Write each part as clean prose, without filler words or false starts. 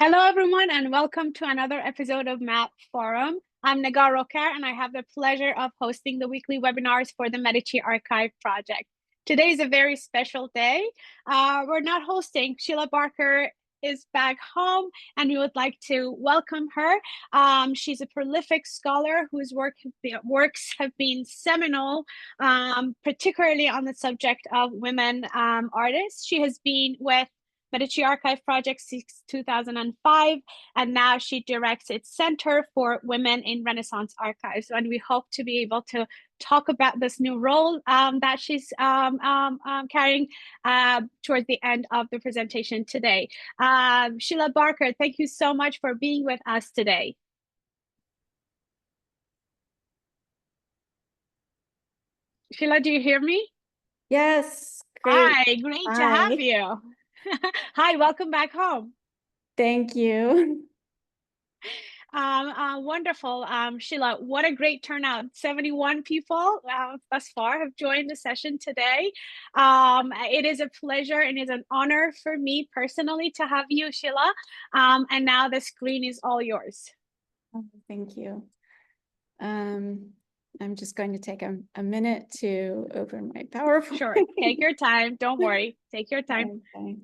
Hello, everyone, and welcome to another episode of MAP Forum. I'm Nagar Rokar, and I have the pleasure of hosting the weekly webinars for the Medici Archive project. Today is a very special day. We're not hosting. SHEILA BARKER is back home, and we would like to welcome her. She's a prolific scholar whose works have been seminal, particularly on the subject of women artists. She has been with Medici Archive Project since 2005, and now she directs its Center for Women in Renaissance Archives. And we hope to be able to talk about this new role that she's carrying towards the end of the presentation today. SHEILA BARKER, thank you so much for being with us today. SHEILA, do you hear me? Yes, great. Hi, great to have you. Hi, welcome back home. Thank you. Wonderful. SHEILA, what a great turnout. 71 people thus far have joined the session today. It is a pleasure and is an honor for me personally to have you, SHEILA. And now the screen is all yours. Oh, thank you. I'm just going to take a minute to open my PowerPoint. Sure, take your time. Don't worry. Take your time. Okay.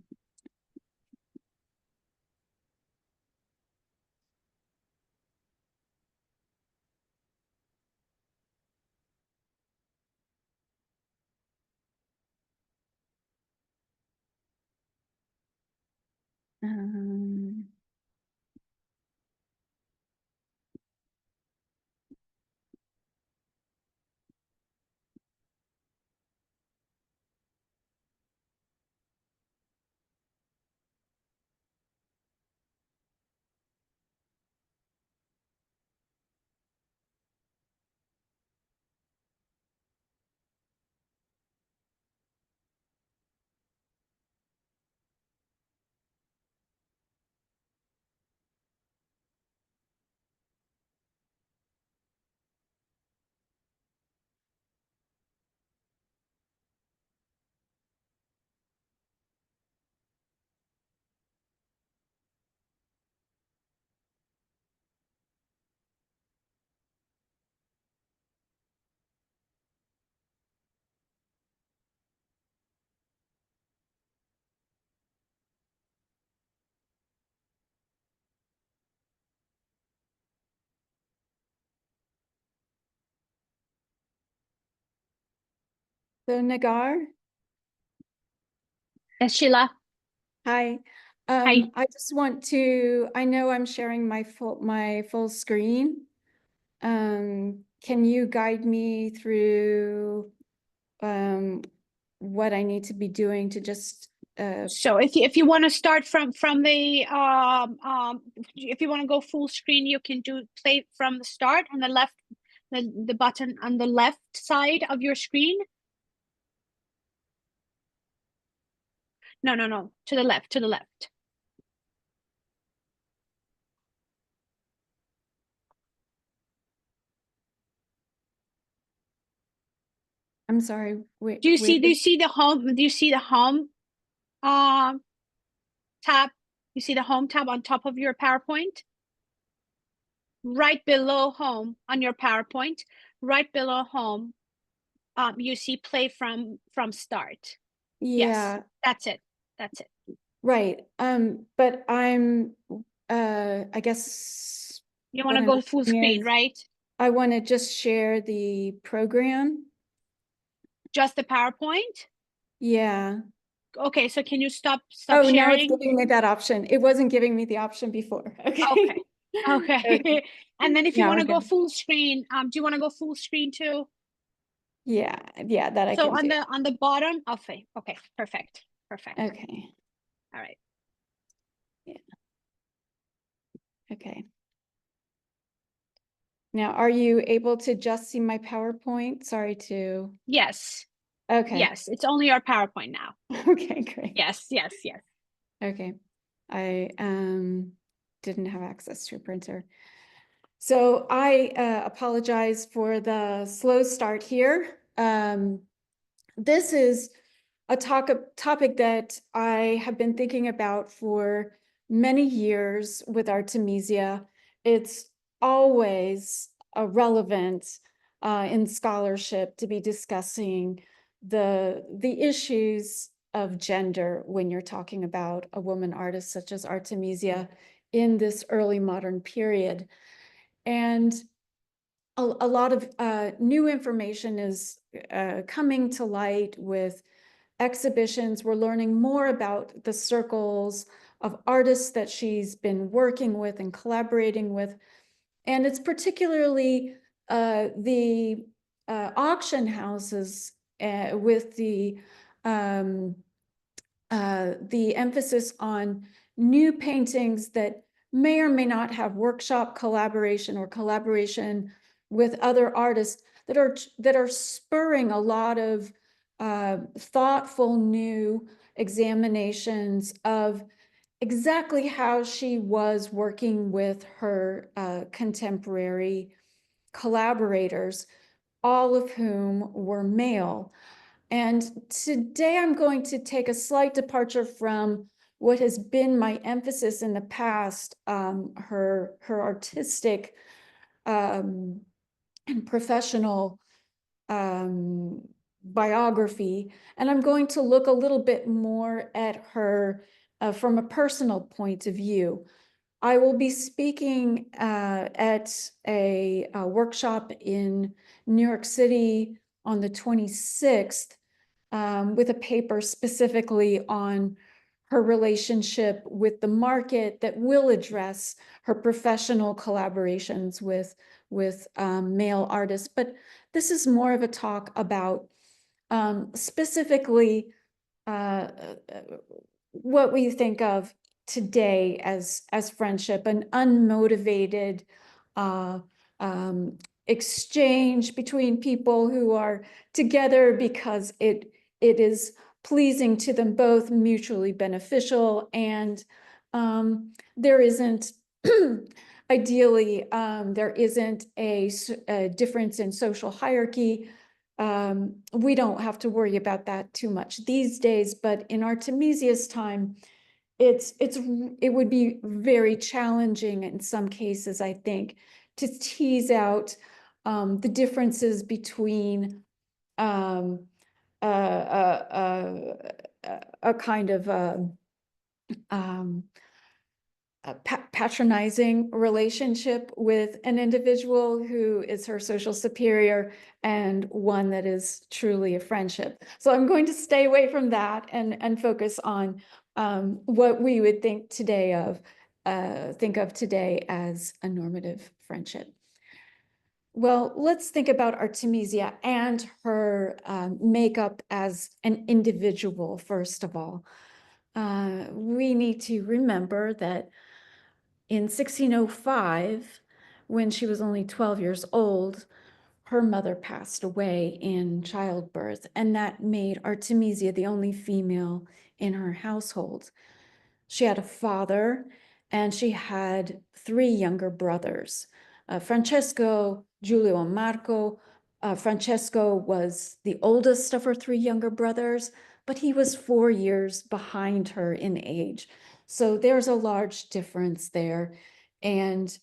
So Nagar. Yes, SHEILA. Hi. Hi. I just want to, I know I'm sharing my full screen. Can you guide me through what I need to be doing to just So if you want to start from the if you want to go full screen, you can play from the start on the left, the button on the left side of your screen. No, to the left, to the left. I'm sorry. Wait, do you see the home? Do you see the home tab? You see the home tab on top of your PowerPoint? Right below home on your PowerPoint, right below home, you see play from start. Yeah. Yes, that's it. That's it. Right. But I'm I guess you want to go full screen, right? I want to just share the program. Just the PowerPoint? Yeah. Okay, so can you stop Oh, sharing? now it's giving me that option. It wasn't giving me the option before. Okay. Okay. And then if you want to okay. go full screen, do you want to go full screen too? Yeah, that I can do. So on the bottom, okay, perfect. Okay. All right. Yeah. Okay. Now, are you able to just see my PowerPoint? Sorry to. Yes. Okay. Yes, it's only our PowerPoint now. Okay, great. Yes. Okay. I didn't have access to a printer. So I apologize for the slow start here. This is a topic that I have been thinking about for many years with Artemisia. It's always relevant in scholarship to be discussing the issues of gender when you're talking about a woman artist such as Artemisia in this early modern period. And a lot of new information is coming to light with exhibitions. We're learning more about the circles of artists that she's been working with and collaborating with. And it's particularly the auction houses with the emphasis on new paintings that may or may not have workshop collaboration or collaboration with other artists that are spurring a lot of thoughtful new examinations of exactly how she was working with her contemporary collaborators, all of whom were male. And today I'm going to take a slight departure from what has been my emphasis in the past, her artistic and professional biography. And I'm going to look a little bit more at her from a personal point of view. I will be speaking at a workshop in New York City on the 26th with a paper specifically on her relationship with the market that will address her professional collaborations with male artists. But this is more of a talk about specifically what we think of today as friendship, an unmotivated exchange between people who are together because it is pleasing to them both, mutually beneficial, and there isn't ideally there isn't a difference in social hierarchy. We don't have to worry about that too much these days, but in Artemisia's time, it would be very challenging in some cases, I think, to tease out the differences between a kind of a patronizing relationship with an individual who is her social superior and one that is truly a friendship. So I'm going to stay away from that and focus on what we would think of today as a normative friendship. Well, let's think about Artemisia and her makeup as an individual, first of all. We need to remember that in 1605, when she was only 12 years old, her mother passed away in childbirth, and that made Artemisia the only female in her household. She had a father, and she had 3 younger brothers, Francesco, Giulio, and Marco. Francesco was the oldest of her 3 younger brothers, but he was 4 years behind her in age. So there's a large difference there. And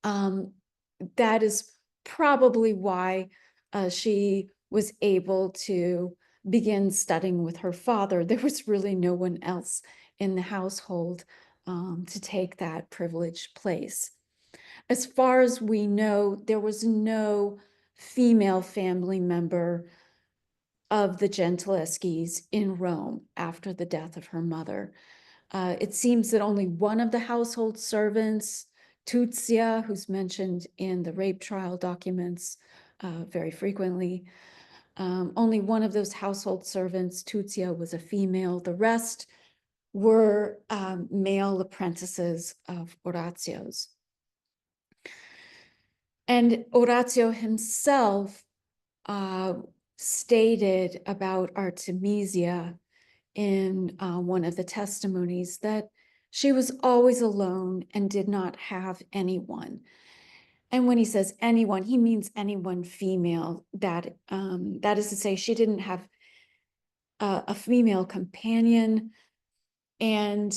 that is probably why she was able to begin studying with her father. There was really no one else in the household to take that privileged place. As far as we know, there was no female family member of the Gentileschis in Rome after the death of her mother. It seems that only one of the household servants, Tuzia, who's mentioned in the rape trial documents very frequently, only one of those household servants, Tuzia, was a female. The rest were male apprentices of Orazio's. And Orazio himself stated about Artemisia in one of the testimonies that she was always alone and did not have anyone. And when he says anyone, he means anyone female. That is to say, she didn't have a female companion. And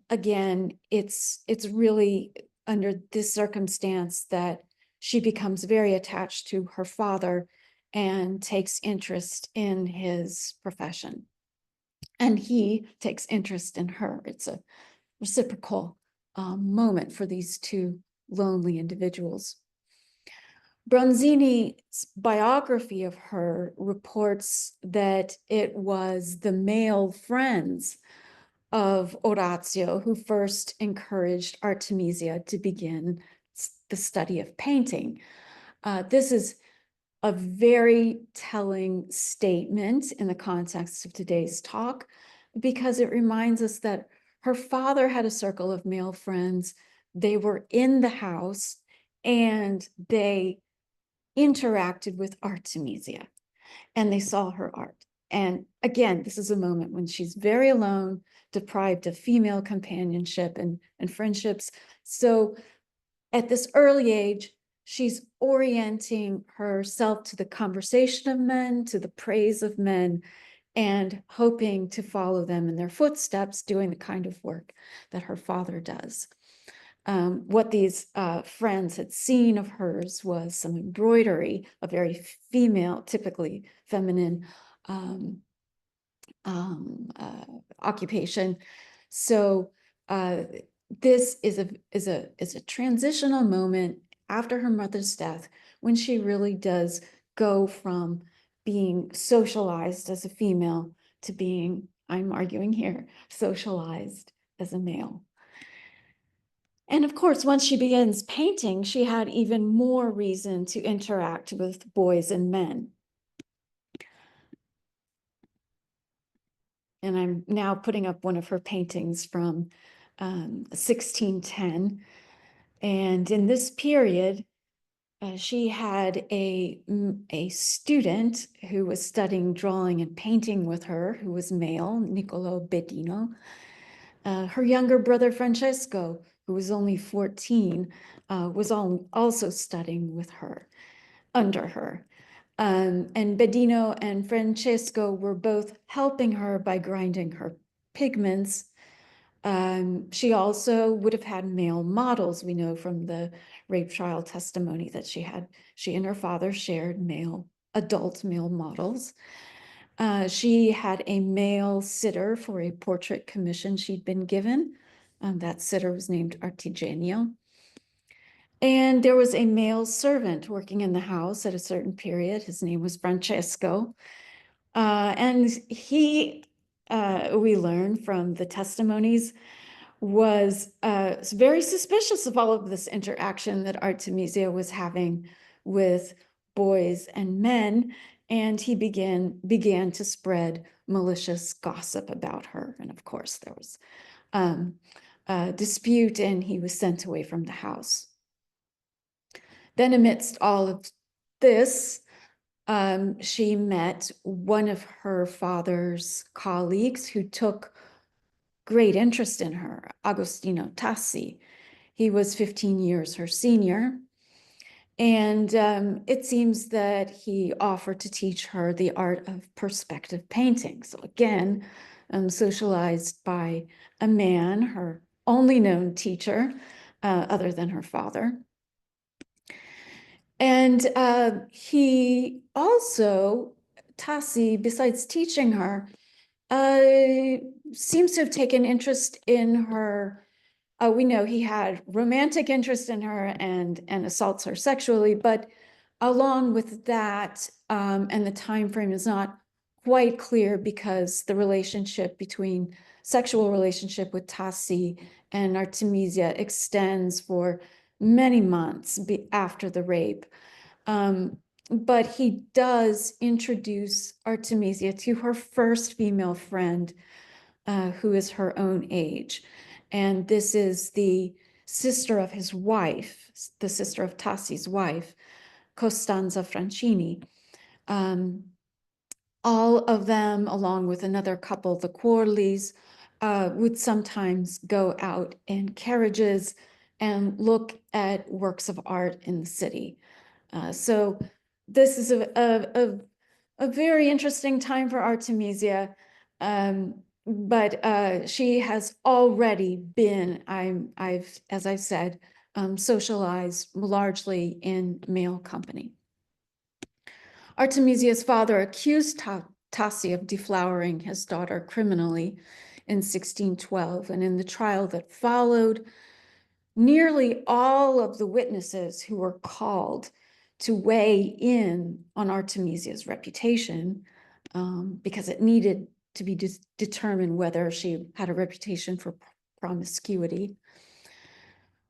again, it's really under this circumstance that she becomes very attached to her father and takes interest in his profession. And he takes interest in her. It's a reciprocal moment for these two lonely individuals. Bronzini's biography of her reports that it was the male friends of Orazio who first encouraged Artemisia to begin the study of painting. This is a very telling statement in the context of today's talk, because it reminds us that her father had a circle of male friends. They were in the house and they interacted with Artemisia and they saw her art. And again, this is a moment when she's very alone, deprived of female companionship and friendships. So at this early age, she's orienting herself to the conversation of men, to the praise of men, and hoping to follow them in their footsteps, doing the kind of work that her father does. What these friends had seen of hers was some embroidery, a very female, typically feminine occupation. So this is a transitional moment after her mother's death, when she really does go from being socialized as a female to being, I'm arguing here, socialized as a male. And of course, once she begins painting, she had even more reason to interact with boys and men. And I'm now putting up one of her paintings from 1610. And in this period, she had a student who was studying drawing and painting with her, who was male, Niccolo Bedino. Her younger brother, Francesco, who was only 14, was also studying with her, under her. And Bedino and Francesco were both helping her by grinding her pigments. She also would have had male models. We know from the rape trial testimony that she and her father shared adult male models. She had a male sitter for a portrait commission she'd been given. That sitter was named Artigenio. And there was a male servant working in the house at a certain period. His name was Francesco. And he, we learn from the testimonies, was very suspicious of all of this interaction that Artemisia was having with boys and men. And he began to spread malicious gossip about her. And of course, there was a dispute and he was sent away from the house. Then amidst all of this, she met one of her father's colleagues who took great interest in her, Agostino Tassi. He was 15 years her senior. And it seems that he offered to teach her the art of perspective painting. So again, socialized by a man, her only known teacher, other than her father. And he also, Tassi, besides teaching her, seems to have taken interest in her. We know he had romantic interest in her and assaults her sexually, but along with that, and the time frame is not quite clear because the sexual relationship with Tassi and Artemisia extends for many months after the rape. But he does introduce Artemisia to her first female friend, who is her own age. And this is the sister of his wife, the sister of Tassi's wife, Costanza Francini. All of them, along with another couple, the Quarlis, would sometimes go out in carriages and look at works of art in the city. So this is a very interesting time for Artemisia. she has already been, as I said, socialized largely in male company. Artemisia's father accused Tassi of deflowering his daughter criminally in 1612, and in the trial that followed, nearly all of the witnesses who were called to weigh in on Artemisia's reputation, because it needed to be determined whether she had a reputation for promiscuity,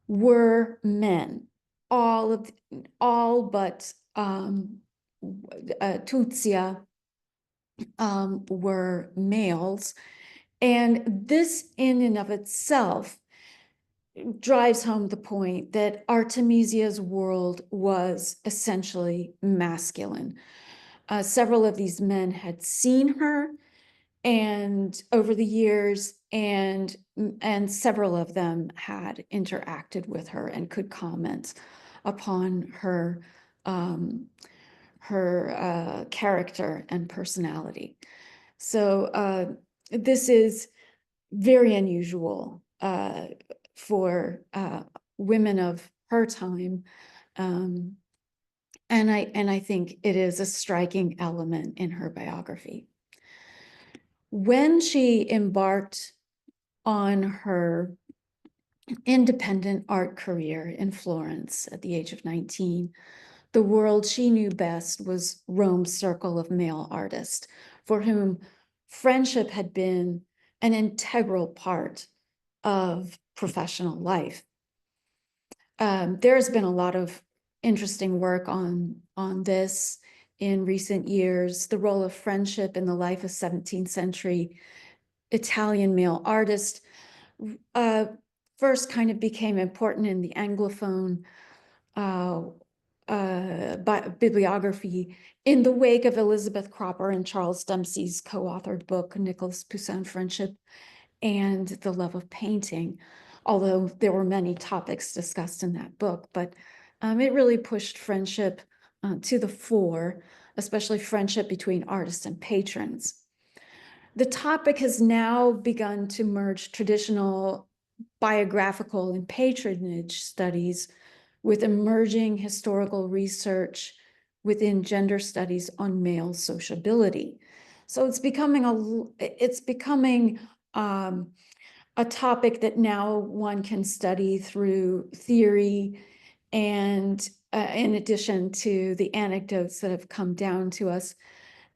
were men. All but Tuzia were males. And this in and of itself drives home the point that Artemisia's world was essentially masculine. Several of these men had seen her and over the years, and several of them had interacted with her and could comment upon her character and personality. So this is very unusual for women of her time. And I think it is a striking element in her biography. When she embarked on her independent art career in Florence at the age of 19, the world she knew best was Rome's circle of male artists, for whom friendship had been an integral part of professional life. There's been a lot of interesting work on this in recent years. The role of friendship in the life of 17th century Italian male artists first kind of became important in the Anglophone bibliography in the wake of Elizabeth Cropper and Charles Dempsey's co-authored book, Nicholas Poussin, Friendship and the Love of Painting, although there were many topics discussed in that book, but it really pushed friendship to the fore, especially friendship between artists and patrons. The topic has now begun to merge traditional biographical and patronage studies with emerging historical research within gender studies on male sociability. So it's becoming a topic that now one can study through theory and in addition to the anecdotes that have come down to us.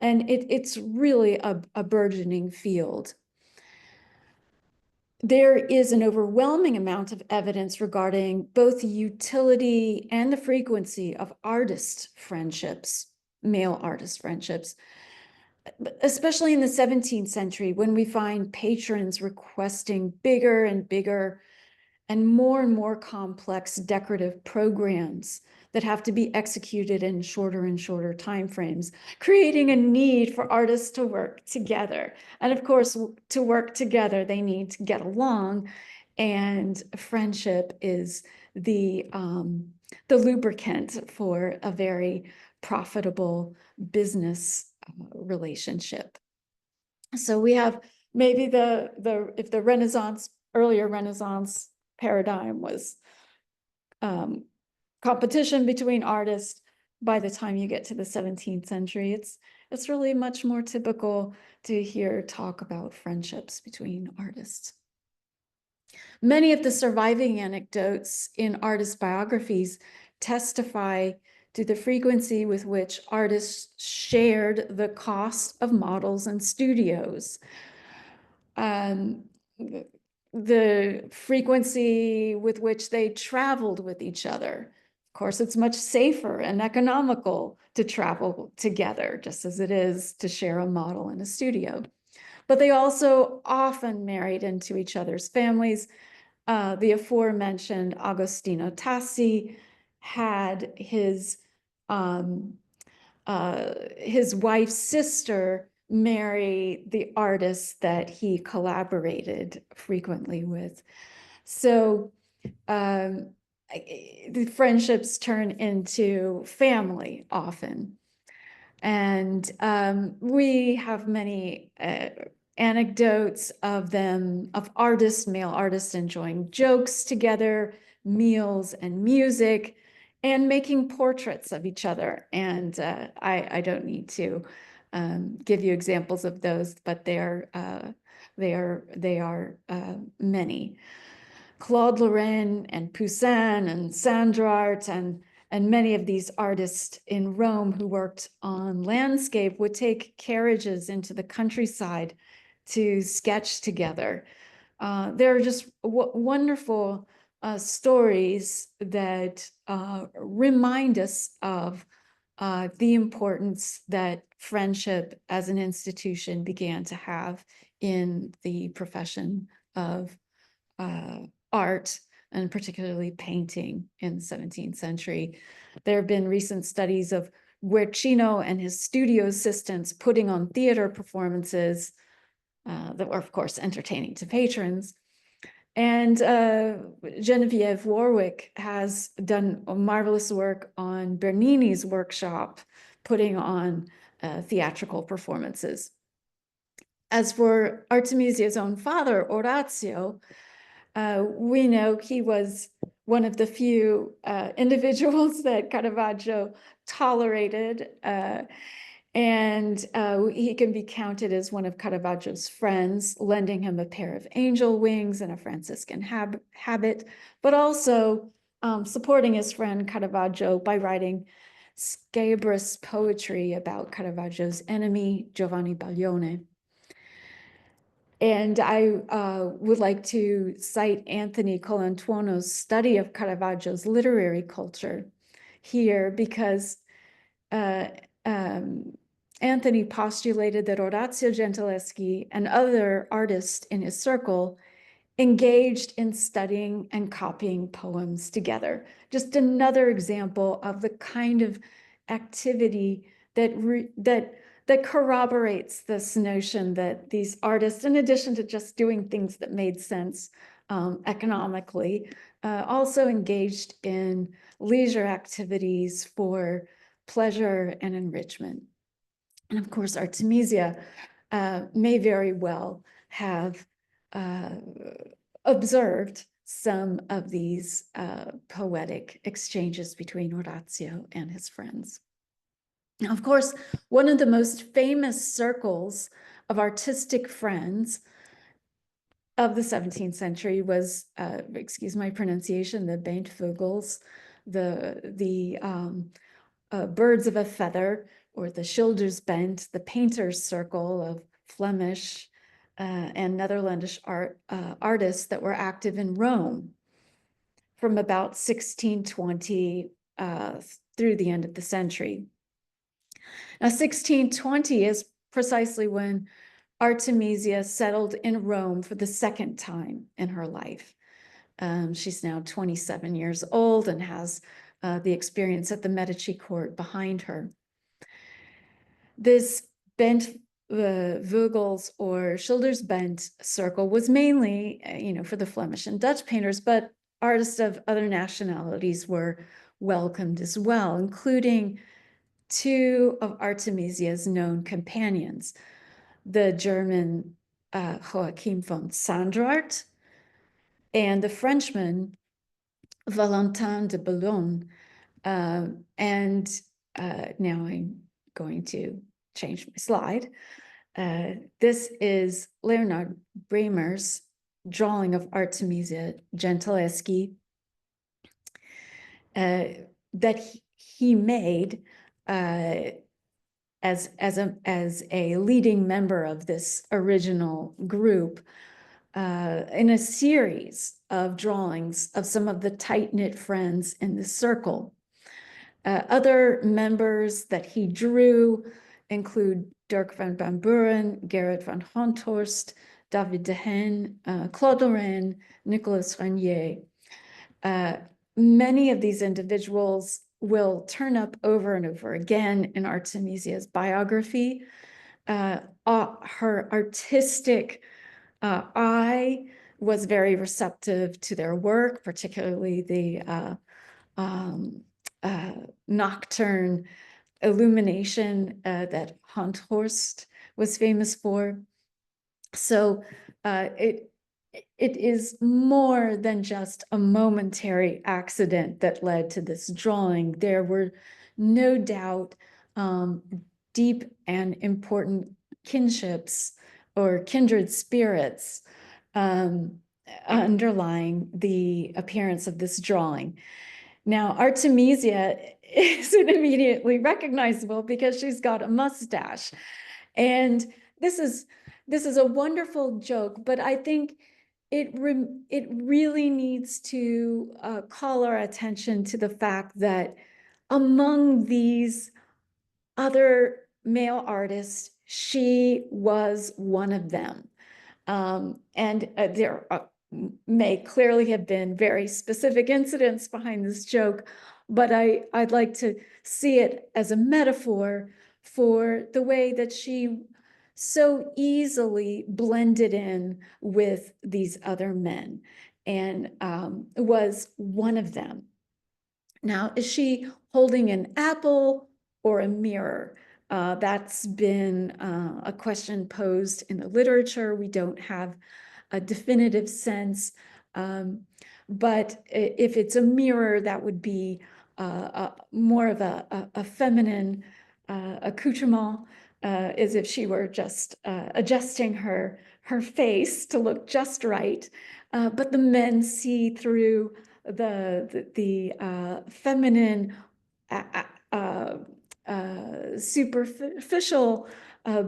And it's really a burgeoning field. There is an overwhelming amount of evidence regarding both the utility and the frequency of artist friendships, male artist friendships, especially in the 17th century, when we find patrons requesting bigger and bigger and more complex decorative programs that have to be executed in shorter and shorter timeframes, creating a need for artists to work together. And of course, to work together, they need to get along. And friendship is the lubricant for a very profitable business relationship. So we have maybe if the earlier Renaissance paradigm was competition between artists, by the time you get to the 17th century, it's really much more typical to hear talk about friendships between artists. Many of the surviving anecdotes in artist biographies testify to the frequency with which artists shared the cost of models and studios. The frequency with which they traveled with each other. Of course, it's much safer and economical to travel together, just as it is to share a model in a studio. But they also often married into each other's families. The aforementioned Agostino Tassi had his wife's sister marry the artists that he collaborated frequently with. So the friendships turn into family often. And we have many anecdotes of them, of artists, male artists enjoying jokes together, meals and music, and making portraits of each other. And I don't need to give you examples of those, but they are many. Claude Lorrain and Poussin and Sandrart and many of these artists in Rome who worked on landscape would take carriages into the countryside to sketch together. There are just wonderful stories that remind us of the importance that friendship as an institution began to have in the profession of art, and particularly painting in the 17th century. There have been recent studies of Guercino and his studio assistants putting on theater performances that were, of course, entertaining to patrons. And Genevieve Warwick has done marvelous work on Bernini's workshop, putting on theatrical performances. As for Artemisia's own father, Orazio, we know he was one of the few individuals that Caravaggio tolerated, and he can be counted as one of Caravaggio's friends, lending him a pair of angel wings and a Franciscan habit, but also supporting his friend Caravaggio by writing scabrous poetry about Caravaggio's enemy, Giovanni Baglione. And I would like to cite Anthony Colantuono's study of Caravaggio's literary culture here, because Anthony postulated that Orazio Gentileschi and other artists in his circle engaged in studying and copying poems together. Just another example of the kind of activity that corroborates this notion that these artists, in addition to just doing things that made sense economically, also engaged in leisure activities for pleasure and enrichment. And of course, Artemisia may very well have observed some of these poetic exchanges between Orazio and his friends. Now, of course, one of the most famous circles of artistic friends of the 17th century was, excuse my pronunciation, the Bentvogels, the birds of a feather, or the Schildersband, the painters' circle of Flemish and Netherlandish artists that were active in Rome from about 1620 through the end of the century. Now, 1620 is precisely when Artemisia settled in Rome for the second time in her life. She's now 27 years old and has the experience at the Medici court behind her. This Bentvogels or Schildersband circle was mainly, for the Flemish and Dutch painters, but artists of other nationalities were welcomed as well, including two of Artemisia's known companions, the German Joachim von Sandrart and the Frenchman Valentin de Boulogne. And now I'm going to change my slide. This is Leonard Bremer's drawing of Artemisia Gentileschi that he made as a leading member of this original group in a series of drawings of some of the tight-knit friends in the circle. Other members that he drew include Dirk van Buren, Gerrit van Honthorst, David de Haen, Claude Lorrain, Nicolas Renier. Many of these individuals will turn up over and over again in Artemisia's biography. Her artistic eye was very receptive to their work, particularly the nocturne illumination that Honthorst was famous for. So it is more than just a momentary accident that led to this drawing. There were no doubt deep and important kinships or kindred spirits underlying the appearance of this drawing. Now, Artemisia isn't immediately recognizable because she's got a mustache. And this is a wonderful joke, but I think it really needs to call our attention to the fact that among these other male artists, she was one of them. And there may clearly have been very specific incidents behind this joke, but I'd like to see it as a metaphor for the way that she so easily blended in with these other men and was one of them. Now, is she holding an apple or a mirror? That's been a question posed in the literature. We don't have a definitive sense, but if it's a mirror, that would be more of a feminine accoutrement, as if she were just adjusting her face to look just right. But the men see through the feminine superficial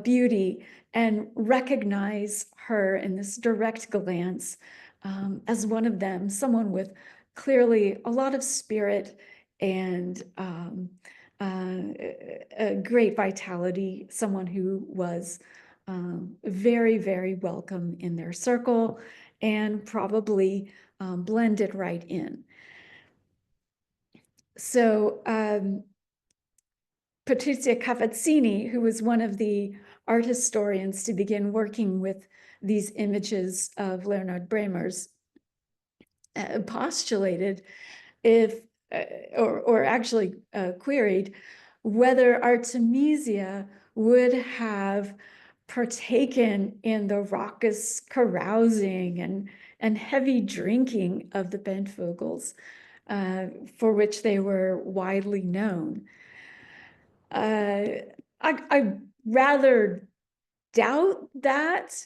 beauty and recognize her in this direct glance as one of them, someone with clearly a lot of spirit and a great vitality, someone who was very, very welcome in their circle and probably blended right in. So Patrizia Cavazzini, who was one of the art historians to begin working with these images of Leonhard Bremer's, postulated if, or actually queried whether Artemisia would have partaken in the raucous carousing and heavy drinking of the Bentvogels, for which they were widely known. I rather doubt that.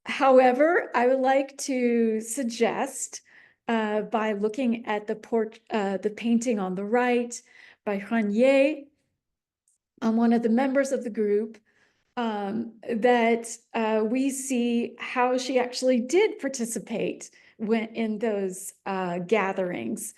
However, I would like to suggest, by looking at the painting on the right by Renier, one of the members of the group, that we see how she actually did participate in those gatherings.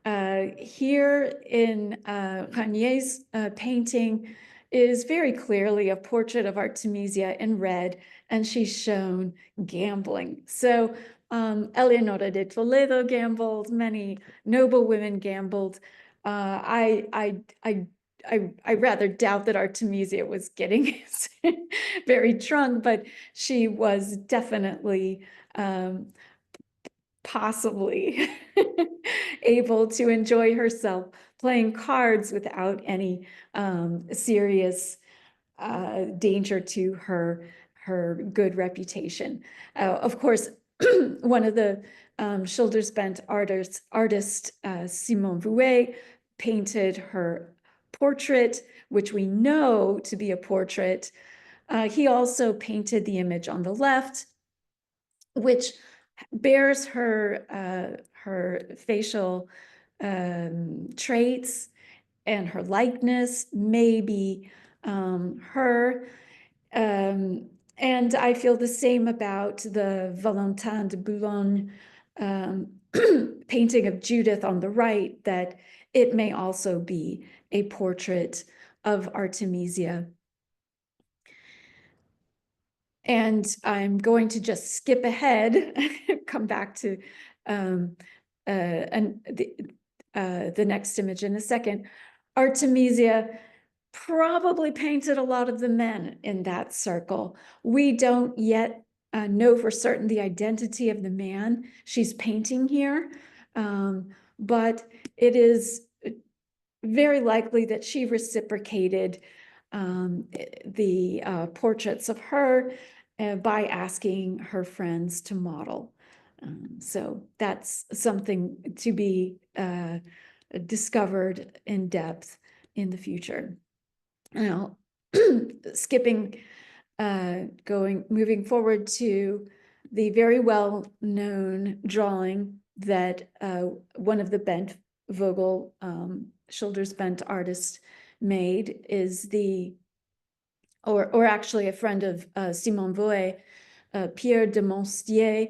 Here in Renier's painting is very clearly a portrait of Artemisia in red, and she's shown gambling. So Eleonora de Toledo gambled, many noble women gambled. I rather doubt that Artemisia was getting very drunk, but she was definitely possibly able to enjoy herself playing cards without any serious danger to her good reputation. Of course, one of the Schildersbent artist Simon Vouet painted her portrait, which we know to be a portrait. He also painted the image on the left, which bears her facial traits and her likeness, maybe her. And I feel the same about the Valentin de Boulogne painting of Judith on the right, that it may also be a portrait of Artemisia. And I'm going to just skip ahead, come back to the next image in a second. Artemisia probably painted a lot of the men in that circle. We don't yet know for certain the identity of the man she's painting here, but it is very likely that she reciprocated the portraits of her by asking her friends to model. So that's something to be discovered in depth in the future. Now, moving forward to the very well-known drawing that one of the bent Vogel shoulders bent artists made is or actually a friend of Simone Weil, Pierre de Monstier,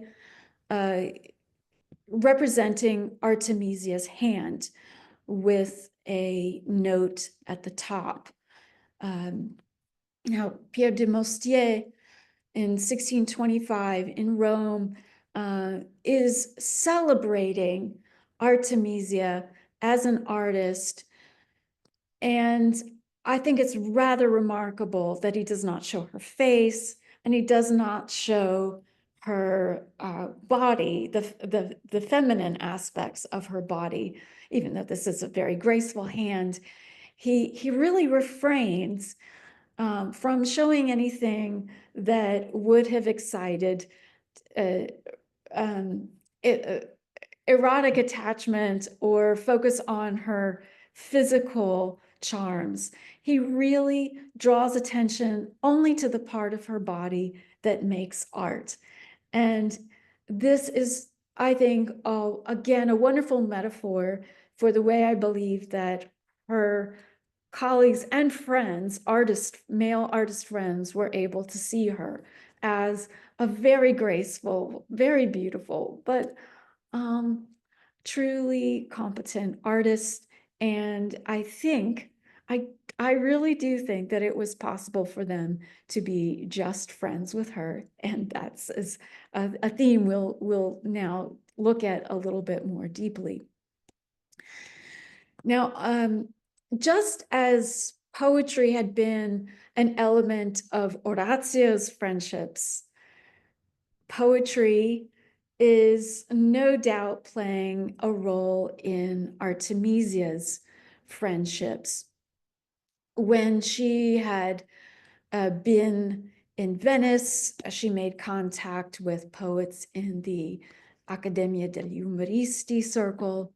representing Artemisia's hand with a note at the top. Now, Pierre de Monstier in 1625 in Rome is celebrating Artemisia as an artist. And I think it's rather remarkable that he does not show her face and he does not show her body, the feminine aspects of her body, even though this is a very graceful hand. He really refrains from showing anything that would have excited erotic attachment or focus on her physical charms. He really draws attention only to the part of her body that makes art. And this is, I think, again, a wonderful metaphor for the way I believe that her colleagues and friends, male artist friends, were able to see her as a very graceful, very beautiful, but truly competent artist. And I really do think that it was possible for them to be just friends with her. And that's a theme we'll now look at a little bit more deeply. Now, just as poetry had been an element of Orazio's friendships, poetry is no doubt playing a role in Artemisia's friendships. When she had been in Venice, she made contact with poets in the Accademia degli Umoristi circle.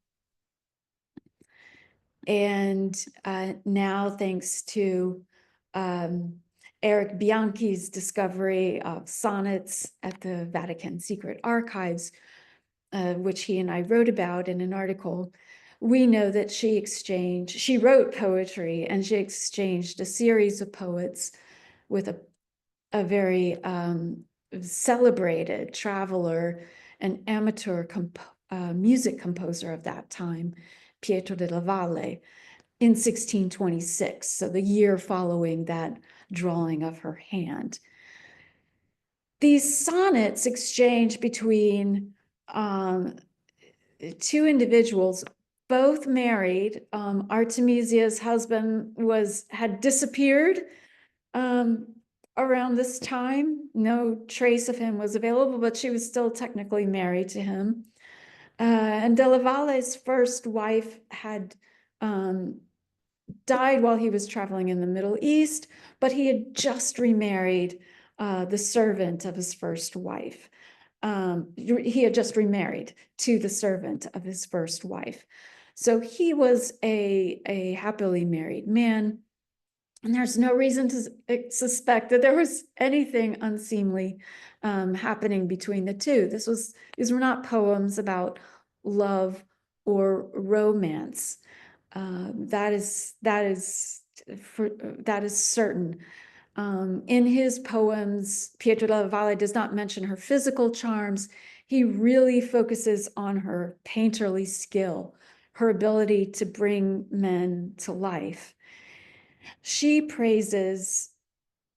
And now, thanks to Eric Bianchi's discovery of sonnets at the Vatican Secret Archives, which he and I wrote about in an article, we know that she wrote poetry and she exchanged a series of poets with a very celebrated traveler and amateur music composer of that time, Pietro della Valle, in 1626, so the year following that drawing of her hand. These sonnets exchanged between two individuals, both married. Artemisia's husband had disappeared around this time. No trace of him was available, but she was still technically married to him. And Della Valle's first wife had died while he was traveling in the Middle East, but he had just remarried the servant of his first wife. He had just remarried to the servant of his first wife. So he was a happily married man. And there's no reason to suspect that there was anything unseemly happening between the two. These were not poems about love or romance. That is certain. In his poems, Pietro della Valle does not mention her physical charms. He really focuses on her painterly skill, her ability to bring men to life. She praises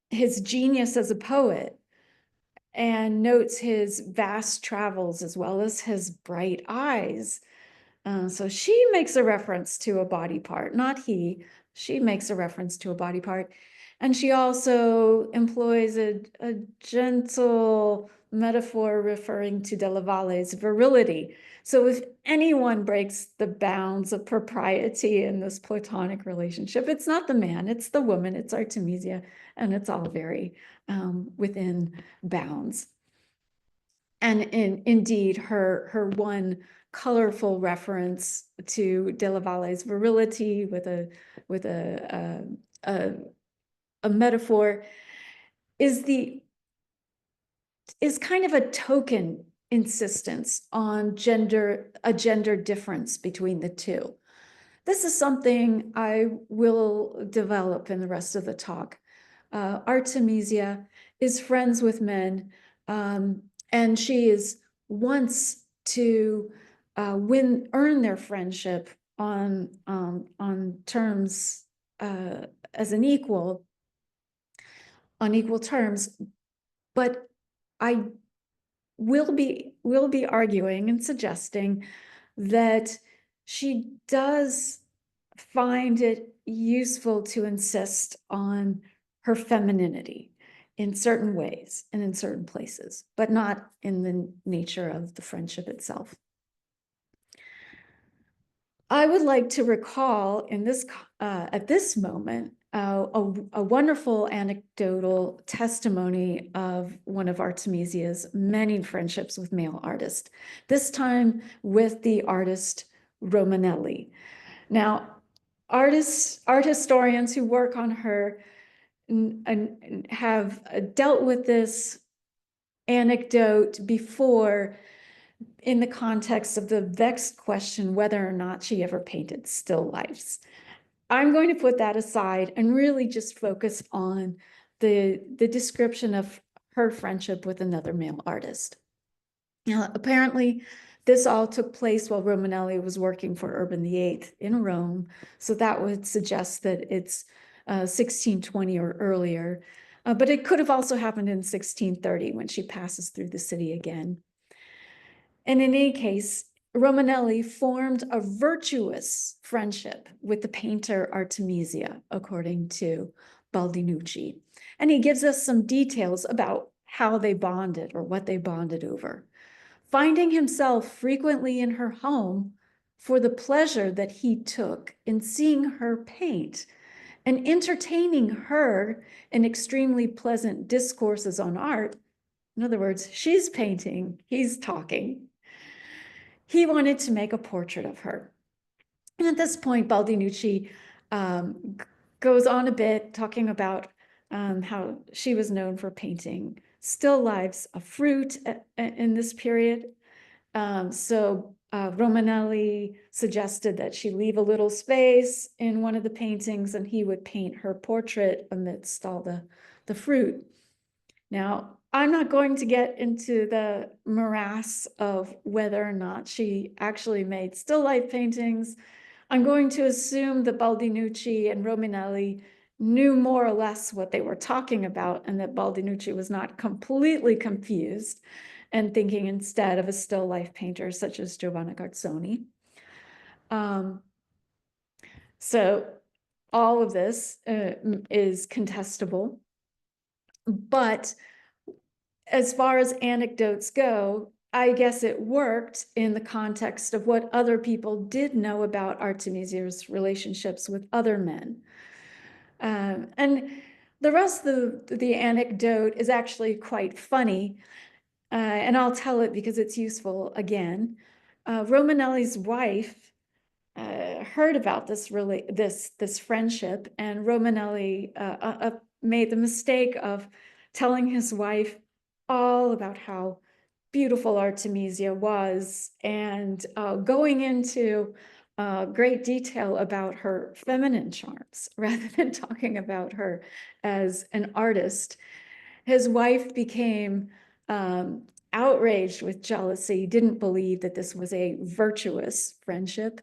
his genius as a poet and notes his vast travels as well as his bright eyes. So she makes a reference to a body part, not he. She makes a reference to a body part. And she also employs a gentle metaphor referring to Della Valle's virility. So if anyone breaks the bounds of propriety in this platonic relationship, it's not the man, it's the woman, it's Artemisia, and it's all very within bounds. And indeed, her one colorful reference to Della Valle's virility with a metaphor is kind of a token insistence on a gender difference between the two. This is something I will develop in the rest of the talk. Artemisia is friends with men, and she wants to earn their friendship on terms as an equal, on equal terms. But I will be arguing and suggesting that she does find it useful to insist on her femininity in certain ways and in certain places, but not in the nature of the friendship itself. I would like to recall in this at this moment a wonderful anecdotal testimony of one of Artemisia's many friendships with male artists, this time with the artist Romanelli. Now, art historians who work on her have dealt with this anecdote before in the context of the vexed question whether or not she ever painted still lifes. I'm going to put that aside and really just focus on the description of her friendship with another male artist. Now, apparently, this all took place while Romanelli was working for Urban VIII in Rome, so that would suggest that it's 1620 or earlier, but it could have also happened in 1630 when she passes through the city again. And in any case, Romanelli formed a virtuous friendship with the painter Artemisia, according to Baldinucci. And he gives us some details about how they bonded or what they bonded over. Finding himself frequently in her home for the pleasure that he took in seeing her paint and entertaining her in extremely pleasant discourses on art. In other words, she's painting, he's talking. He wanted to make a portrait of her. And at this point, Baldinucci goes on a bit talking about how she was known for painting still lifes of fruit in this period. So Romanelli suggested that she leave a little space in one of the paintings and he would paint her portrait amidst all the fruit. Now, I'm not going to get into the morass of whether or not she actually made still life paintings. I'm going to assume that Baldinucci and Romanelli knew more or less what they were talking about and that Baldinucci was not completely confused and thinking instead of a still life painter such as Giovanna Garzoni. So all of this is contestable, but as far as anecdotes go, I guess it worked in the context of what other people did know about Artemisia's relationships with other men. And the rest of the anecdote is actually quite funny, and I'll tell it because it's useful again. Romanelli's wife heard about this friendship, and Romanelli made the mistake of telling his wife all about how beautiful Artemisia was and going into great detail about her feminine charms rather than talking about her as an artist. His wife became outraged with jealousy, didn't believe that this was a virtuous friendship.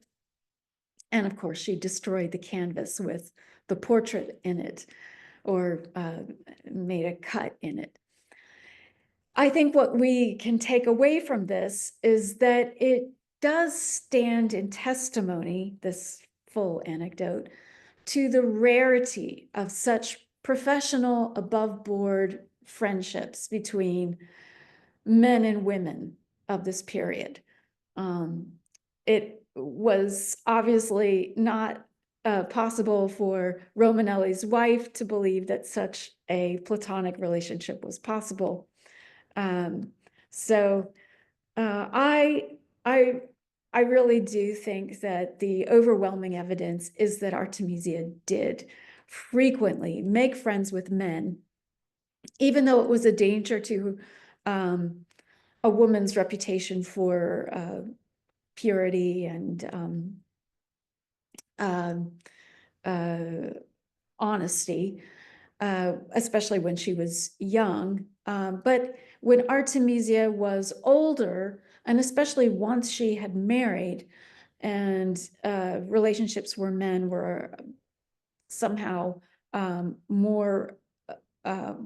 And of course, she destroyed the canvas with the portrait in it or made a cut in it. I think what we can take away from this is that it does stand in testimony, this full anecdote, to the rarity of such professional, above board friendships between men and women of this period. It was obviously not possible for Romanelli's wife to believe that such a platonic relationship was possible. So I really do think that the overwhelming evidence is that Artemisia did frequently make friends with men, even though it was a danger to a woman's reputation for purity and honesty, especially when she was young. But when Artemisia was older, and especially once she had married, and relationships where men were somehow more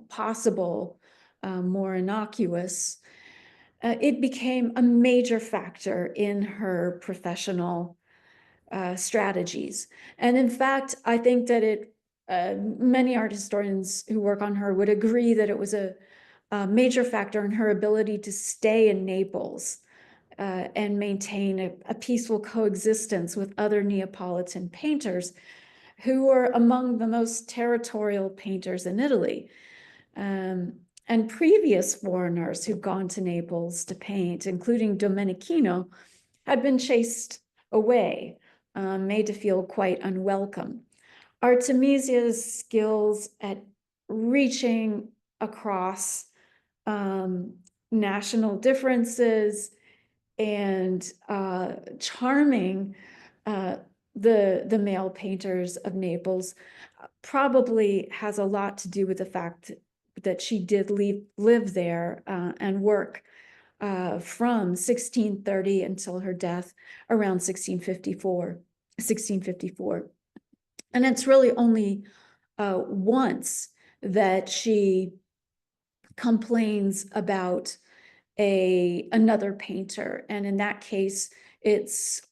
possible, more innocuous, it became a major factor in her professional strategies. And in fact, I think that many art historians who work on her would agree that it was a major factor in her ability to stay in Naples and maintain a peaceful coexistence with other Neapolitan painters who were among the most territorial painters in Italy. And previous foreigners who'd gone to Naples to paint, including Domenichino, had been chased away, made to feel quite unwelcome. Artemisia's skills at reaching across national differences and charming the male painters of Naples probably has a lot to do with the fact that she did live there and work from 1630 until her death around 1654. And it's really only once that she complains about another painter. And in that case, it's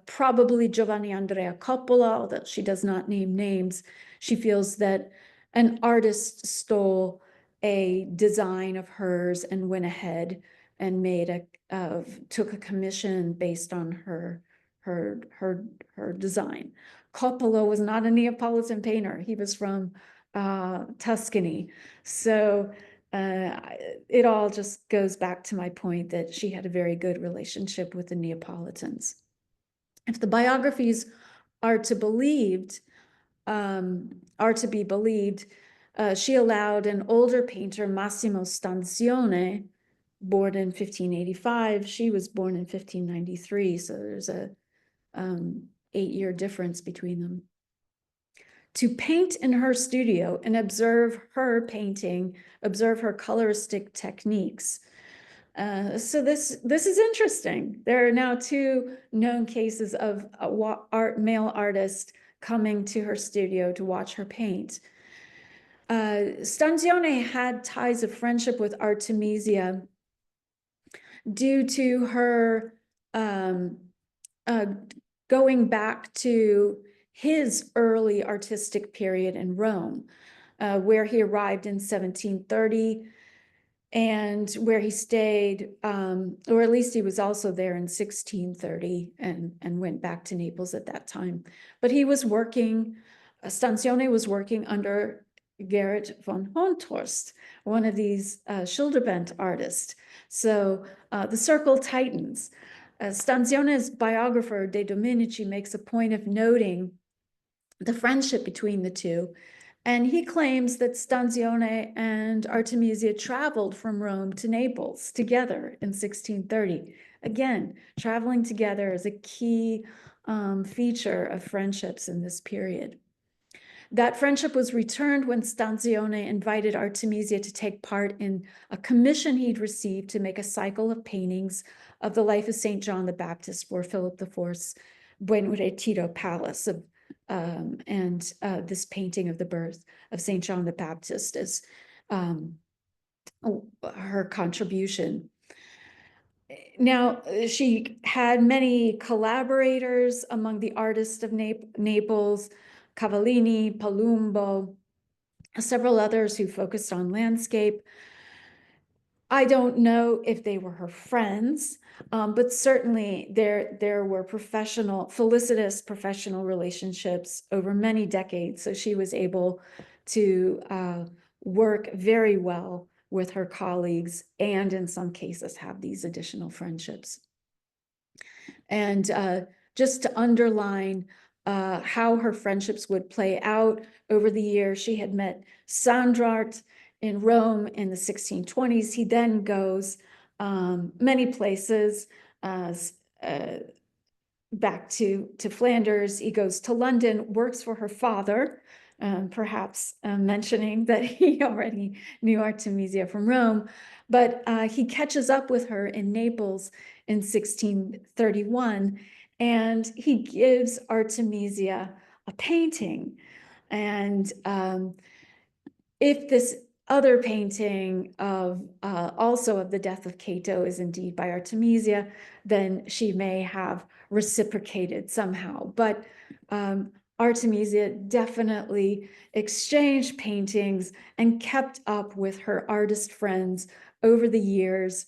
probably Giovanni Andrea Coppola, although she does not name names. She feels that an artist stole a design of hers and went ahead and took a commission based on her design. Coppola was not a Neapolitan painter. He was from Tuscany. So it all just goes back to my point that she had a very good relationship with the Neapolitans. If the biographies are to be believed, she allowed an older painter, Massimo Stanzione, born in 1585. She was born in 1593, so there's a 8-year difference between them, to paint in her studio and observe her painting, observe her coloristic techniques. So this is interesting. There are now 2 known cases of male artists coming to her studio to watch her paint. Stanzione had ties of friendship with Artemisia due to her going back to his early artistic period in Rome, where he arrived in 1730 and where he stayed, or at least he was also there in 1630 and went back to Naples at that time. But he was working, Stanzione was working under Gerrit von Honthorst, one of these Schilderband artists. So the circle tightens. Stanzione's biographer, De Domenici, makes a point of noting the friendship between the two. And he claims that Stanzione and Artemisia traveled from Rome to Naples together in 1630. Again, traveling together is a key feature of friendships in this period. That friendship was returned when Stanzione invited Artemisia to take part in a commission he'd received to make a cycle of paintings of the life of St. John the Baptist for Philip IV Buen Retiro Palace, and this painting of the birth of St. John the Baptist as her contribution. Now, she had many collaborators among the artists of Naples, Cavallini, Palumbo, several others who focused on landscape. I don't know if they were her friends, but certainly there were felicitous professional relationships over many decades. So she was able to work very well with her colleagues, and in some cases have these additional friendships. And just to underline how her friendships would play out over the years, she had met Sandrart in Rome in the 1620s. He then goes many places, back to Flanders. He goes to London, works for her father, perhaps mentioning that he already knew Artemisia from Rome, but he catches up with her in Naples in 1631, and he gives Artemisia a painting. And if this other painting of also of the death of Cato is indeed by Artemisia, then she may have reciprocated somehow. But Artemisia definitely exchanged paintings and kept up with her artist friends over the years,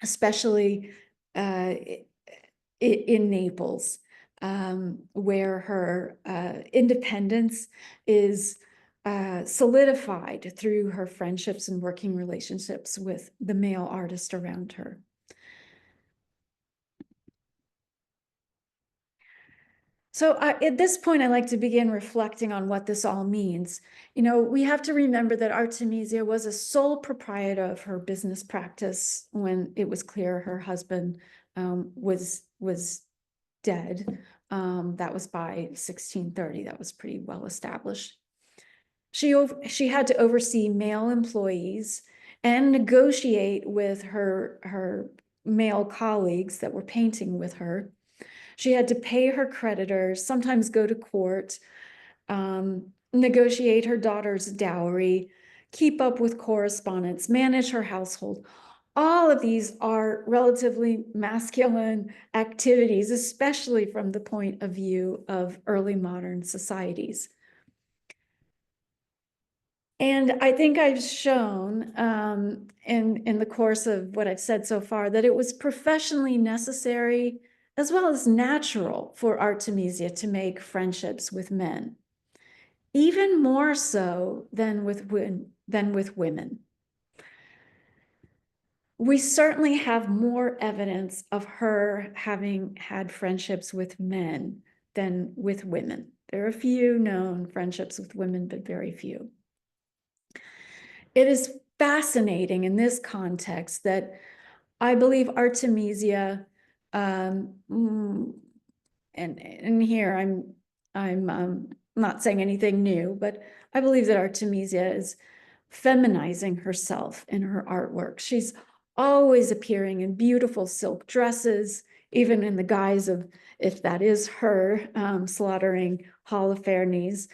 especially in Naples, where her independence is solidified through her friendships and working relationships with the male artist around her. So at this point, I like to begin reflecting on what this all means. You know, we have to remember that Artemisia was a sole proprietor of her business practice when it was clear her husband was dead. That was by 1630. That was pretty well established. She had to oversee male employees and negotiate with her male colleagues that were painting with her. She had to pay her creditors, sometimes go to court, negotiate her daughter's dowry, keep up with correspondence, manage her household. All of these are relatively masculine activities, especially from the point of view of early modern societies. And I think I've shown in the course of what I've said so far that it was professionally necessary as well as natural for Artemisia to make friendships with men, even more so than with women. We certainly have more evidence of her having had friendships with men than with women. There are a few known friendships with women, but very few. It is fascinating in this context that I believe Artemisia, and here I'm not saying anything new, but I believe that Artemisia is feminizing herself in her artwork. She's always appearing in beautiful silk dresses, even in the guise of, if that is her, slaughtering Holofernes,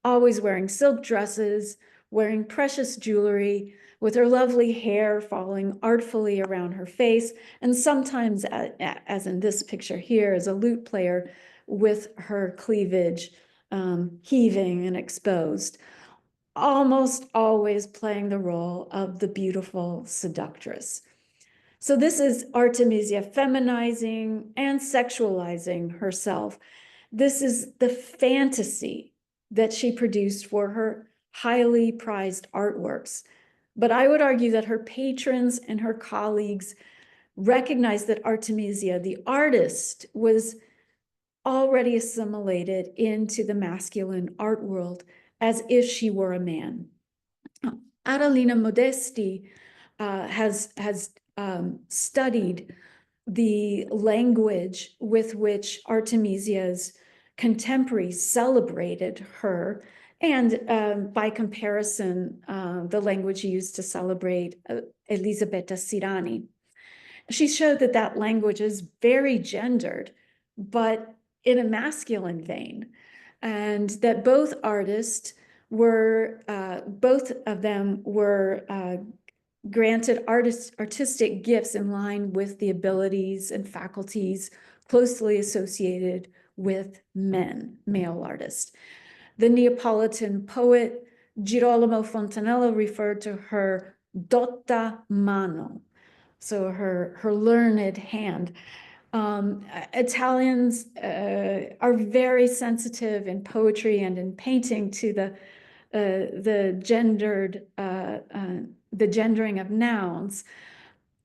always wearing silk dresses, wearing precious jewelry, with her lovely hair falling artfully around her face, and sometimes, as in this picture here, as a lute player with her cleavage heaving and exposed, almost always playing the role of the beautiful seductress. So this is Artemisia feminizing and sexualizing herself. This is the fantasy that she produced for her highly prized artworks. But I would argue that her patrons and her colleagues recognized that Artemisia, the artist, was already assimilated into the masculine art world as if she were a man. Adelina Modesti has studied the language with which Artemisia's contemporaries celebrated her, and by comparison, the language used to celebrate Elisabetta Sirani. She showed that that language is very gendered, but in a masculine vein, and that both artists were, both of them were granted artistic gifts in line with the abilities and faculties closely associated with men, male artists. The Neapolitan poet Girolamo Fontanella referred to her dotta mano, so her learned hand. Italians are very sensitive in poetry and in painting to the gendering of nouns.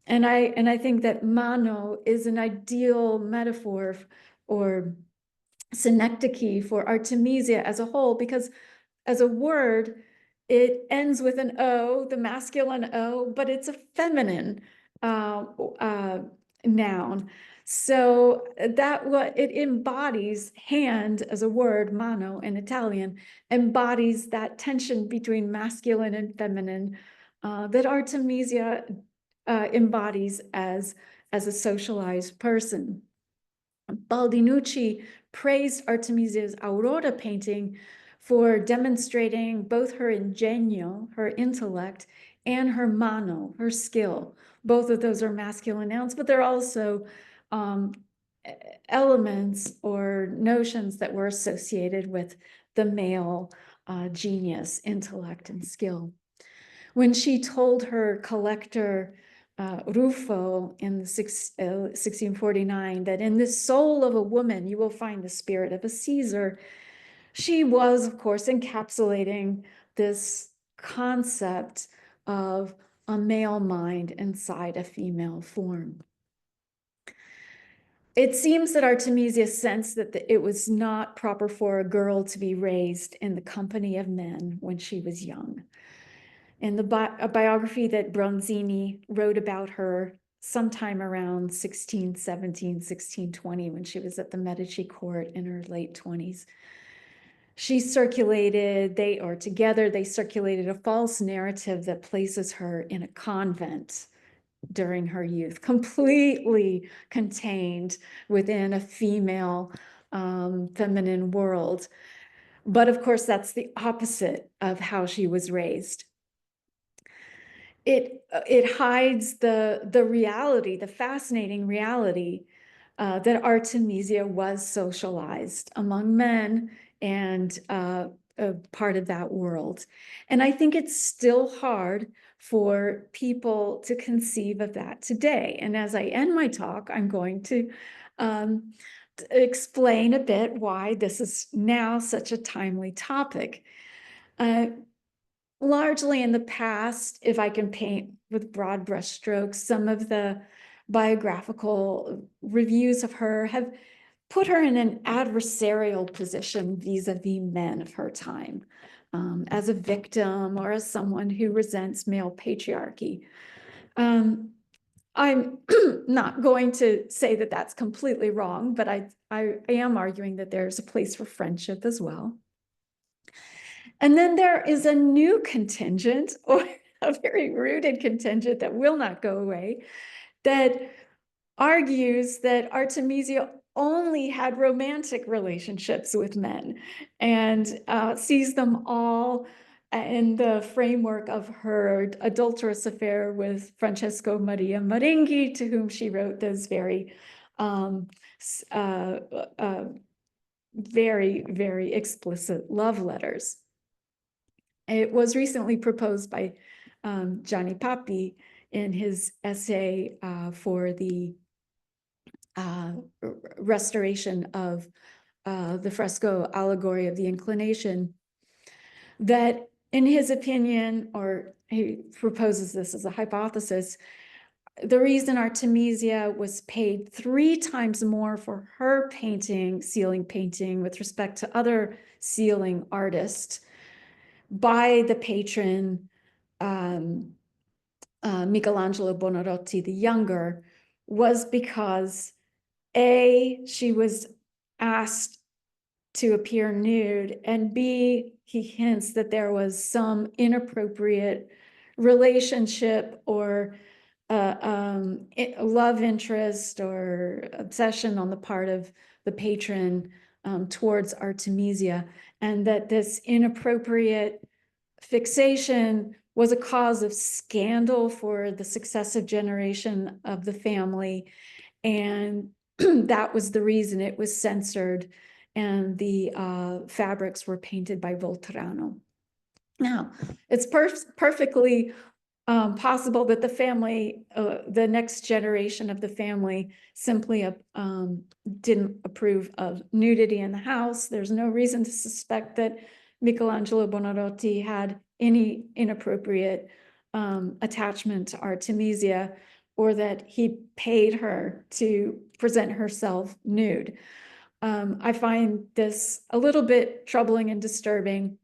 And I think that mano is an ideal metaphor or synecdoche for Artemisia as a whole, because as a word, it ends with an O, the masculine O, but it's a feminine noun. So that what it embodies, hand as a word, mano in Italian, embodies that tension between masculine and feminine that Artemisia embodies as a socialized person. Baldinucci praised Artemisia's Aurora painting for demonstrating both her ingegno, her intellect, and her mano, her skill. Both of those are masculine nouns, but they're also elements or notions that were associated with the male genius, intellect, and skill. When she told her collector Ruffo in 1649 that in the soul of a woman you will find the spirit of a Caesar, she was, of course, encapsulating this concept of a male mind inside a female form. It seems that Artemisia sensed that it was not proper for a girl to be raised in the company of men when she was young. In a biography that Bronzini wrote about her sometime around 1617, 1620, when she was at the Medici court in her late 20s, she circulated, together they circulated a false narrative that places her in a convent during her youth, completely contained within a female feminine world. But of course, that's the opposite of how she was raised. It hides the reality, the fascinating reality that Artemisia was socialized among men and a part of that world. And I think it's still hard for people to conceive of that today. And as I end my talk, I'm going to explain a bit why this is now such a timely topic. Largely in the past, if I can paint with broad brushstrokes, some of the biographical reviews of her have put her in an adversarial position vis-a-vis men of her time, as a victim or as someone who resents male patriarchy. I'm not going to say that that's completely wrong, but I am arguing that there's a place for friendship as well. And then there is a new contingent, or a very rooted contingent that will not go away, that argues that Artemisia only had romantic relationships with men and sees them all in the framework of her adulterous affair with Francesco Maria Maringhi, to whom she wrote those very, very explicit love letters. It was recently proposed by Gianni Papi in his essay for the restoration of the fresco Allegory of the Inclination, that in his opinion, or he proposes this as a hypothesis, the reason Artemisia was paid 3 times more for her painting, ceiling painting, with respect to other ceiling artists by the patron Michelangelo Buonarroti the Younger, was because A, she was asked to appear nude, and B, he hints that there was some inappropriate relationship or love interest or obsession on the part of the patron towards Artemisia, and that this inappropriate fixation was a cause of scandal for the successive generation of the family, and that was the reason it was censored and the fabrics were painted by Volterrano. Now, it's perfectly possible that the family, the next generation of the family simply didn't approve of nudity in the house. There's no reason to suspect that Michelangelo Buonarroti had any inappropriate attachment to Artemisia, or that he paid her to present herself nude. I find this a little bit troubling and disturbing,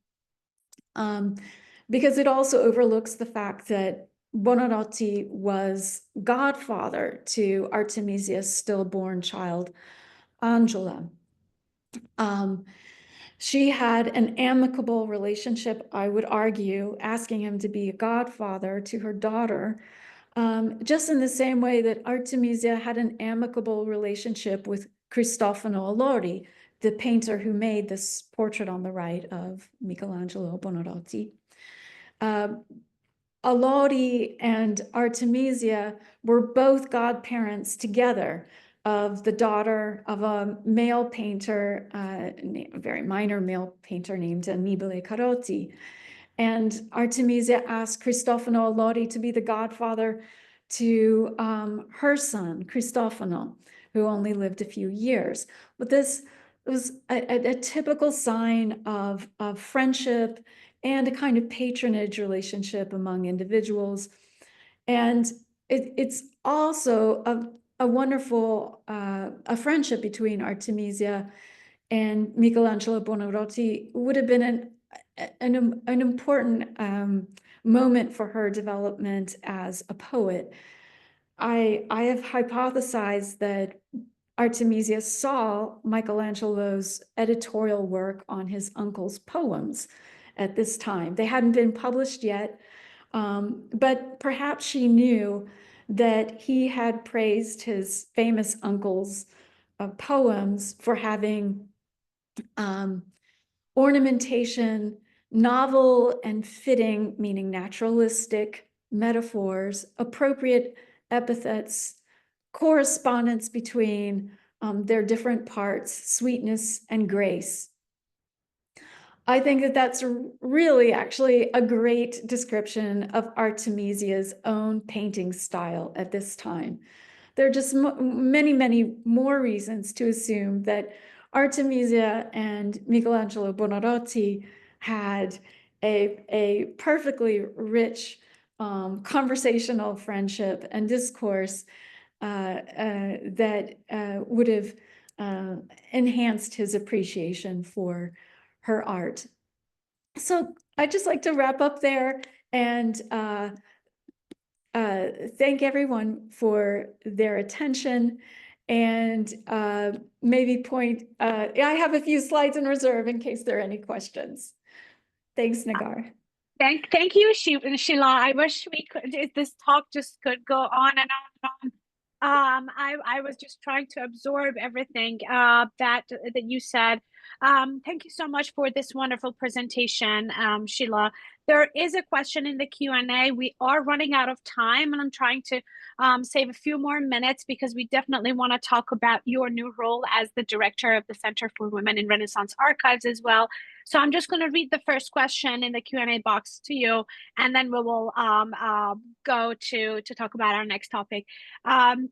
because it also overlooks the fact that Buonarroti was godfather to Artemisia's stillborn child, Angela. She had an amicable relationship, I would argue, asking him to be a godfather to her daughter, just in the same way that Artemisia had an amicable relationship with Cristofano Allori, the painter who made this portrait on the right of Michelangelo Buonarroti. Allori and Artemisia were both godparents together of the daughter of a male painter, a very minor male painter named Annibale Carotti. And Artemisia asked Cristofano Allori to be the godfather to her son, Cristofano, who only lived a few years. But this was a typical sign of friendship and a kind of patronage relationship among individuals. And it's also a wonderful a friendship between Artemisia and Michelangelo Buonarroti would have been an important moment for her development as a poet. I have hypothesized that Artemisia saw Michelangelo's editorial work on his uncle's poems at this time. They hadn't been published yet, but perhaps she knew that he had praised his famous uncle's poems for having ornamentation, novel and fitting, meaning naturalistic metaphors, appropriate epithets, correspondence between their different parts, sweetness and grace. I think that that's really actually a great description of Artemisia's own painting style at this time. There are just many, many more reasons to assume that Artemisia and Michelangelo Buonarroti had a perfectly rich conversational friendship and discourse that would have enhanced his appreciation for her art. So I'd just like to wrap up there and thank everyone for their attention, and maybe I have a few slides in reserve in case there are any questions. Thanks, Nagar. Thank you, Sheila. I wish we could, this talk just could go on and on and on. I was just trying to absorb everything that you said. Thank you so much for this wonderful presentation, Sheila. There is a question in the Q&A. We are running out of time, and I'm trying to save a few more minutes because we definitely want to talk about your new role as the director of the Center for Women in Renaissance Archives as well. So I'm just going to read the first question in the Q&A box to you, and then we will go to talk about our next topic.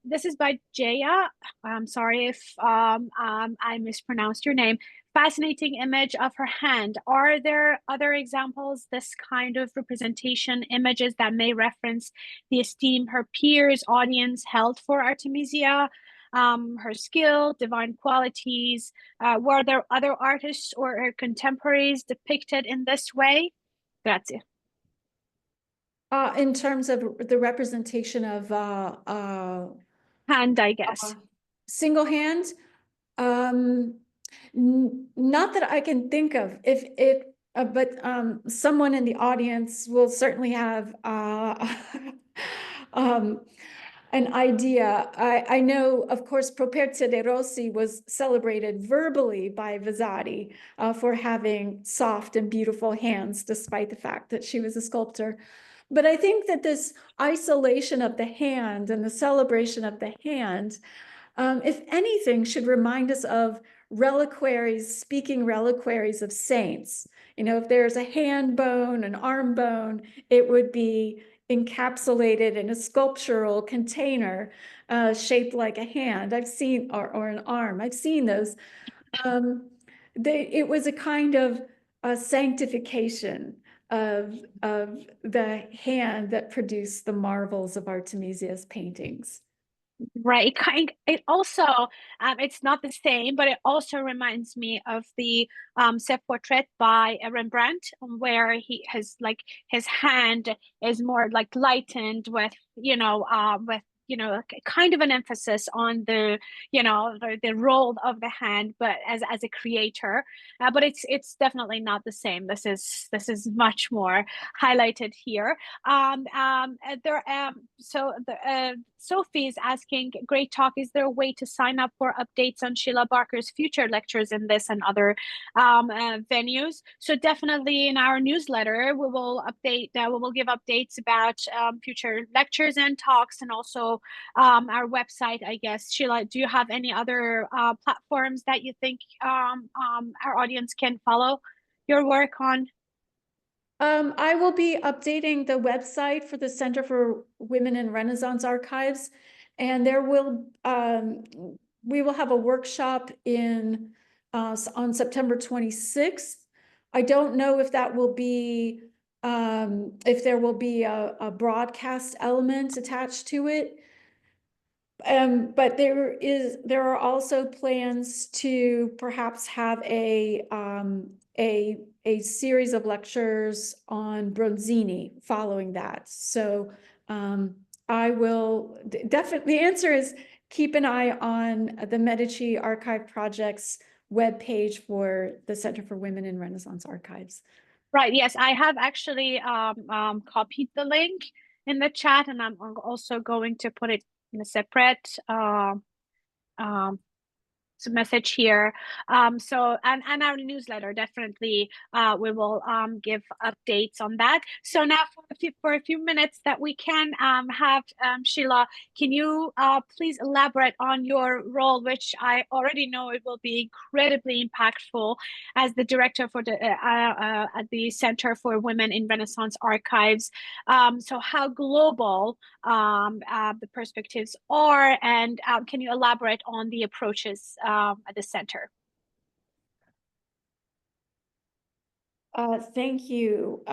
This is by Jaya. I'm sorry if I mispronounced your name. Fascinating image of her hand. Are there other examples, this kind of representation, images that may reference the esteem her peers, audience held for Artemisia? Her skill, divine qualities. Were there other artists or her contemporaries depicted in this way? Grazie. In terms of the representation of hand, I guess. Single hand, not that I can think of. But someone in the audience will certainly have an idea. I know, of course, Properzia de Rossi was celebrated verbally by Vasari for having soft and beautiful hands, despite the fact that she was a sculptor. But I think that this isolation of the hand and the celebration of the hand, if anything, should remind us of reliquaries, speaking reliquaries of saints. You know, if there's a hand bone, an arm bone, it would be encapsulated in a sculptural container shaped like a hand. I've seen, or an arm. I've seen those. It was a kind of a sanctification of the hand that produced the marvels of Artemisia's paintings. Right. It also, it's not the same, but it also reminds me of the self-portrait by Rembrandt, where he has like his hand is more like lightened with, kind of an emphasis on the role of the hand, but as a creator. But it's definitely not the same. This is much more highlighted here. Sophie is asking, great talk. Is there a way to sign up for updates on Sheila Barker's future lectures in this and other venues? So definitely in our newsletter, we will give updates about future lectures and talks, and also our website, I guess. Sheila, do you have any other platforms that you think our audience can follow your work on? I will be updating the website for the Center for Women in Renaissance Archives, and we will have a workshop on September 26th. I don't know if that will be if there will be a broadcast element attached to it. But there are also plans to perhaps have a series of lectures on Bronzini following that. So I will definitely, the answer is keep an eye on the Medici Archive Project's webpage for the Center for Women in Renaissance Archives. Right, yes, I have actually copied the link in the chat, and I'm also going to put it in a separate message here. So and our newsletter, definitely we will give updates on that. So now for a few minutes that we can have Sheila, can you please elaborate on your role, which I already know it will be incredibly impactful as the director for the at the Center for Women in Renaissance Archives. So how global the perspectives are, and can you elaborate on the approaches at the center? Thank you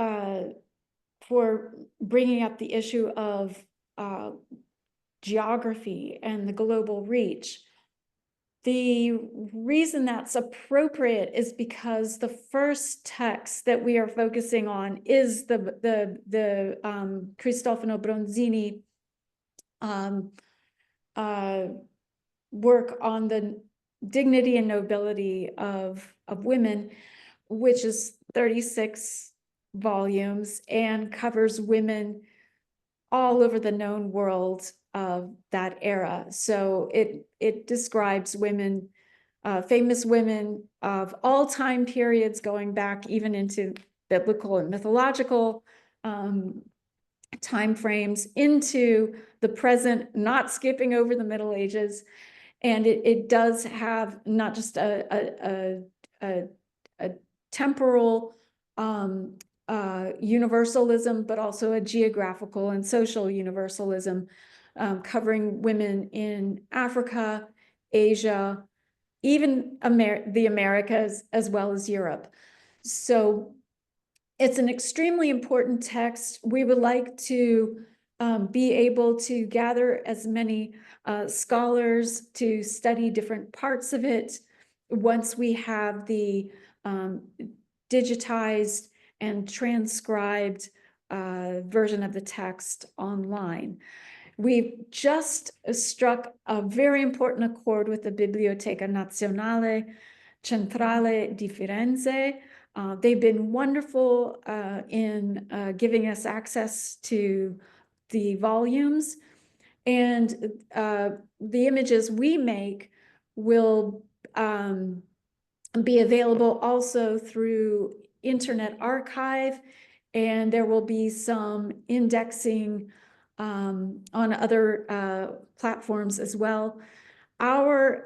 for bringing up the issue of geography and the global reach. The reason that's appropriate is because the first text that we are focusing on is the Cristofano Bronzini work on the dignity and nobility of women, which is 36 volumes and covers women all over the known world of that era. So it describes women, famous women of all time periods, going back even into biblical and mythological time frames, into the present, not skipping over the Middle Ages. And it does have not just a temporal universalism, but also a geographical and social universalism, covering women in Africa, Asia, even the Americas, as well as Europe. So it's an extremely important text. We would like to be able to gather as many scholars to study different parts of it once we have the digitized and transcribed version of the text online. We've just struck a very important accord with the Biblioteca Nazionale Centrale di Firenze. They've been wonderful in giving us access to the volumes, and the images we make will be available also through Internet Archive, and there will be some indexing on other platforms as well. Our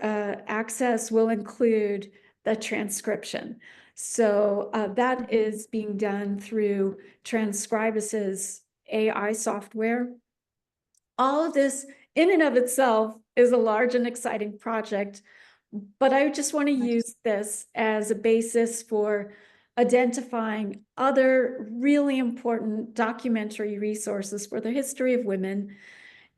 access will include the transcription. So that is being done through Transcribus's AI software. All of this in and of itself is a large and exciting project, but I just want to use this as a basis for identifying other really important documentary resources for the history of women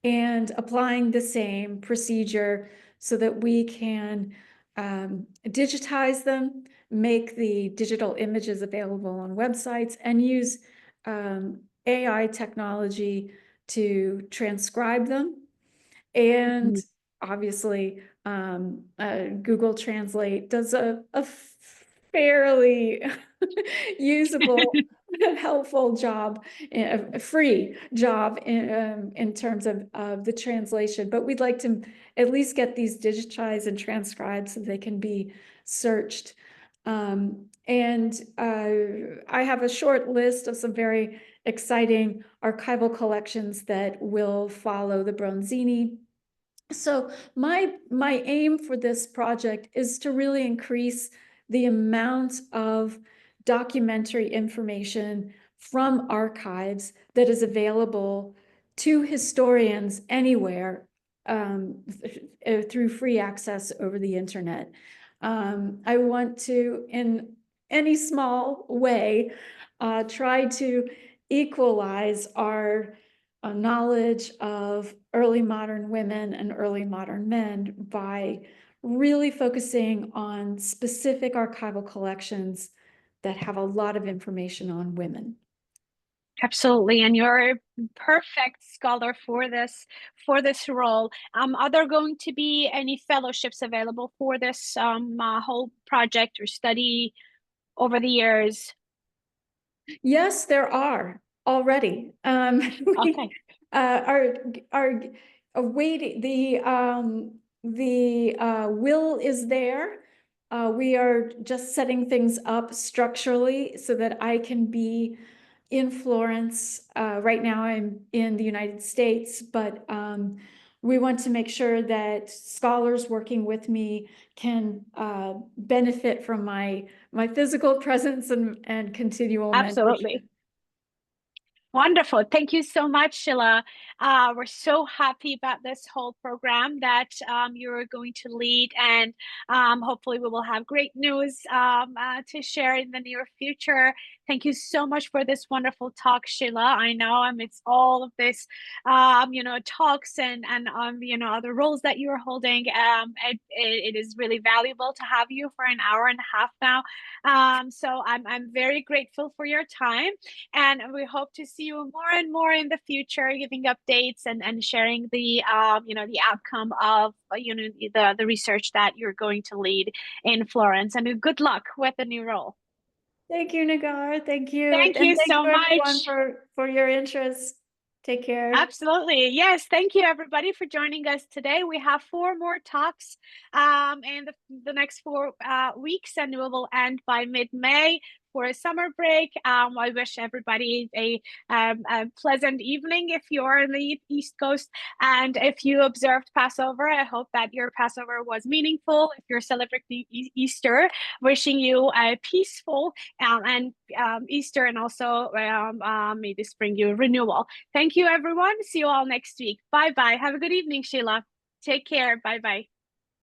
and applying the same procedure so that we can digitize them, make the digital images available on websites, and use AI technology to transcribe them. And obviously, Google Translate does a fairly usable, helpful job, a free job in terms of the translation. But we'd like to at least get these digitized and transcribed so they can be searched. And I have a short list of some very exciting archival collections that will follow the Bronzini. So my aim for this project is to really increase the amount of documentary information from archives that is available to historians anywhere through free access over the internet. I want to, in any small way, try to equalize our knowledge of early modern women and early modern men by really focusing on specific archival collections that have a lot of information on women. Absolutely, and you're a perfect scholar for this role. Are there going to be any fellowships available for this whole project or study over the years? Yes, there are already. Okay. Are awaiting the will is there. We are just setting things up structurally so that I can be in Florence. Right now I'm in the United States, but we want to make sure that scholars working with me can benefit from my physical presence and continual Absolutely. mentorship. Wonderful. Thank you so much, SHEILA. We're so happy about this whole program that you're going to lead, and hopefully we will have great news to share in the near future. Thank you so much for this wonderful talk, SHEILA. I know amidst all of this, talks and other roles that you're holding, it is really valuable to have you for an hour and a half now. So I'm very grateful for your time, and we hope to see you more and more in the future, giving updates and sharing the the outcome of the research that you're going to lead in Florence. And good luck with the new role. Thank you, Nagar. Thank you. Thank And you thank so you everyone much. for your interest. Take care. Absolutely. Yes. Thank you, everybody, for joining us today. We have 4 more talks in the next 4 weeks, and we will end by mid-May for a summer break. I wish everybody a pleasant evening if you're in the East Coast. And if you observed Passover, I hope that your Passover was meaningful. If you're celebrating Easter, wishing you a peaceful and Easter, and also may this bring you renewal. Thank you, everyone. See you all next week. Bye-bye. Have a good evening, SHEILA. Take care. Bye-bye.